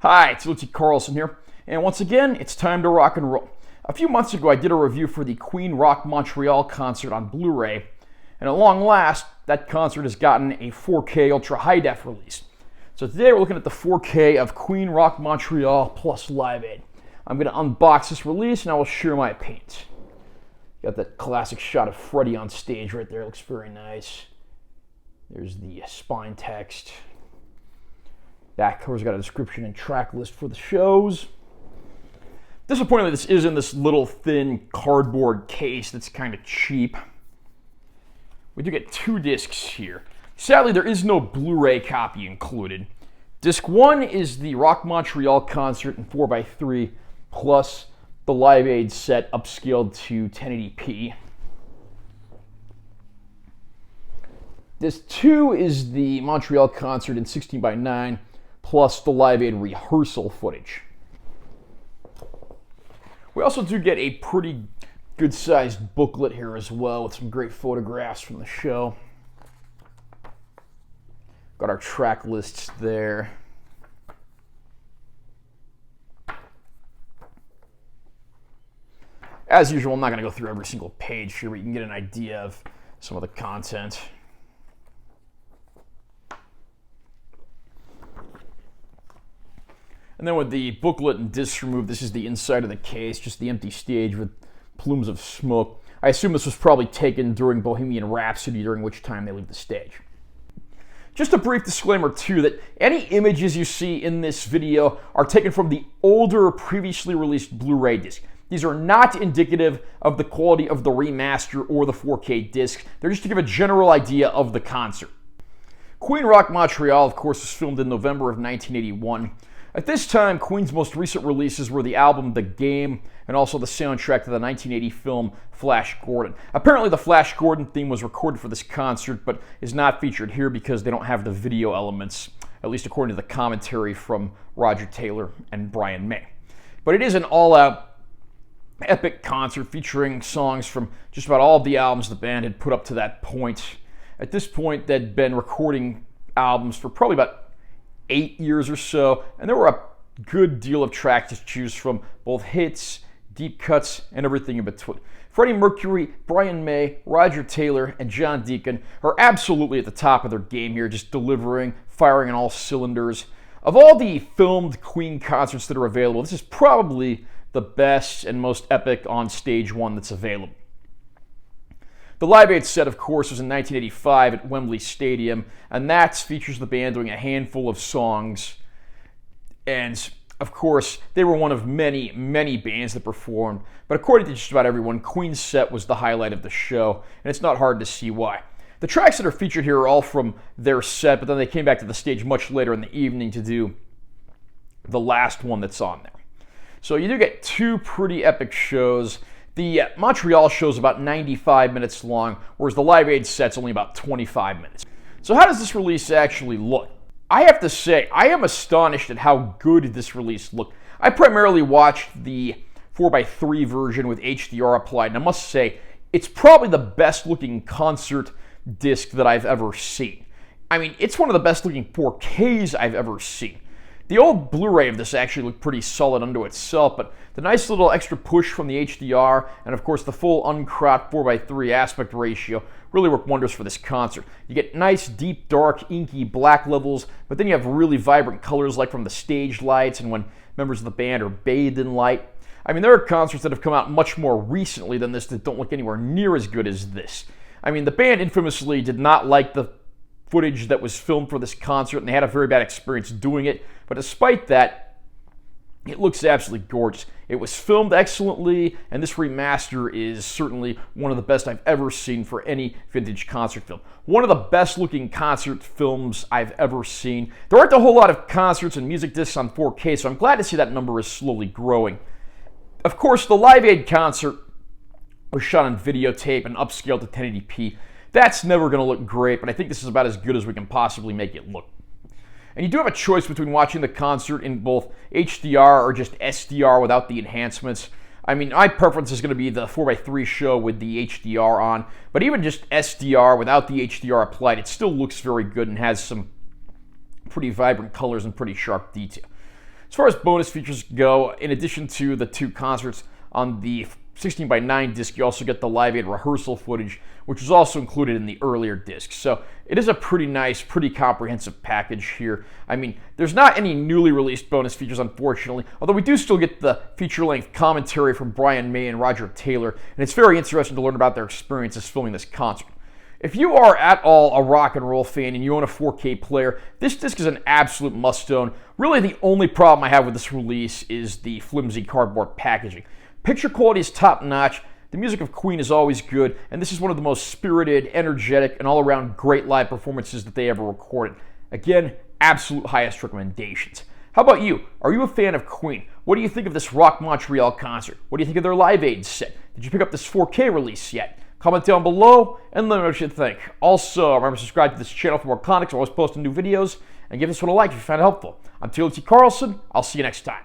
Hi, it's Lucy Carlson here, and once again, it's time to rock and roll. A few months ago, I did a review for the Queen Rock Montreal concert on Blu-ray, and at long last, that concert has gotten a 4K Ultra High Def release. So today we're looking at the 4K of Queen Rock Montreal plus Live Aid. I'm going to unbox this release and I will share my opinions. Got that classic shot of Freddie on stage right there, looks very nice. There's the spine text. Back cover's got a description and track list for the shows. Disappointingly, this is in this little thin cardboard case that's kind of cheap. We do get 2 discs here. Sadly, there is no Blu-ray copy included. Disc 1 is the Rock Montreal concert in 4x3 plus the Live Aid set upscaled to 1080p. Disc 2 is the Montreal concert in 16:9 plus the Live Aid rehearsal footage. We also do get a pretty good-sized booklet here as well with some great photographs from the show. Got our track lists there. As usual, I'm not going to go through every single page here, but you can get an idea of some of the content. And then with the booklet and discs removed, this is the inside of the case, just the empty stage with plumes of smoke. I assume this was probably taken during Bohemian Rhapsody, during which time they leave the stage. Just a brief disclaimer too, that any images you see in this video are taken from the older, previously released Blu-ray disc. These are not indicative of the quality of the remaster or the 4K disc. They're just to give a general idea of the concert. Queen Rock Montreal, of course, was filmed in November of 1981. At this time, Queen's most recent releases were the album The Game and also the soundtrack to the 1980 film Flash Gordon. Apparently the Flash Gordon theme was recorded for this concert, but is not featured here because they don't have the video elements, at least according to the commentary from Roger Taylor and Brian May. But it is an all-out epic concert featuring songs from just about all of the albums the band had put up to that point. At this point, they'd been recording albums for probably about 8 years or so, and there were a good deal of tracks to choose from, both hits, deep cuts, and everything in between. Freddie Mercury, Brian May, Roger Taylor, and John Deacon are absolutely at the top of their game here, just delivering, firing on all cylinders. Of all the filmed Queen concerts that are available, this is probably the best and most epic on stage one that's available. The Live Aid set, of course, was in 1985 at Wembley Stadium, and that features the band doing a handful of songs. And, of course, they were one of many, many bands that performed. But according to just about everyone, Queen's set was the highlight of the show, and it's not hard to see why. The tracks that are featured here are all from their set, but then they came back to the stage much later in the evening to do the last one that's on there. So you do get 2 pretty epic shows. The Montreal show is about 95 minutes long, whereas the Live Aid set's only about 25 minutes. So how does this release actually look? I have to say, I am astonished at how good this release looked. I primarily watched the 4x3 version with HDR applied, and I must say, it's probably the best looking concert disc that I've ever seen. I mean, it's one of the best looking 4Ks I've ever seen. The old Blu-ray of this actually looked pretty solid unto itself, but the nice little extra push from the HDR and of course the full uncropped 4x3 aspect ratio really work wonders for this concert. You get nice, deep, dark, inky black levels, but then you have really vibrant colors like from the stage lights and when members of the band are bathed in light. I mean, there are concerts that have come out much more recently than this that don't look anywhere near as good as this. I mean, the band infamously did not like the footage that was filmed for this concert, and they had a very bad experience doing it. But despite that, it looks absolutely gorgeous. It was filmed excellently, and this remaster is certainly one of the best I've ever seen for any vintage concert film. One of the best looking concert films I've ever seen. There aren't a whole lot of concerts and music discs on 4K, so I'm glad to see that number is slowly growing. Of course, the Live Aid concert was shot on videotape and upscaled to 1080p. That's never going to look great, but I think this is about as good as we can possibly make it look. And you do have a choice between watching the concert in both HDR or just SDR without the enhancements. I mean, my preference is going to be the 4x3 show with the HDR on, but even just SDR without the HDR applied, it still looks very good and has some pretty vibrant colors and pretty sharp detail. As far as bonus features go, in addition to the 2 concerts on the 16:9 disc, you also get the Live Aid rehearsal footage, which was also included in the earlier disc. So it is a pretty nice, pretty comprehensive package here. I mean, there's not any newly released bonus features, unfortunately, although we do still get the feature-length commentary from Brian May and Roger Taylor, and it's very interesting to learn about their experiences filming this concert. If you are at all a rock and roll fan and you own a 4K player, this disc is an absolute must-own. Really, the only problem I have with this release is the flimsy cardboard packaging. Picture quality is top-notch, the music of Queen is always good, and this is one of the most spirited, energetic, and all-around great live performances that they ever recorded. Again, absolute highest recommendations. How about you? Are you a fan of Queen? What do you think of this Rock Montreal concert? What do you think of their Live Aid set? Did you pick up this 4K release yet? Comment down below and let me know what you think. Also, remember to subscribe to this channel for more content. I'm always posting new videos, and give this one a like if you found it helpful. I'm T. Carlson. I'll see you next time.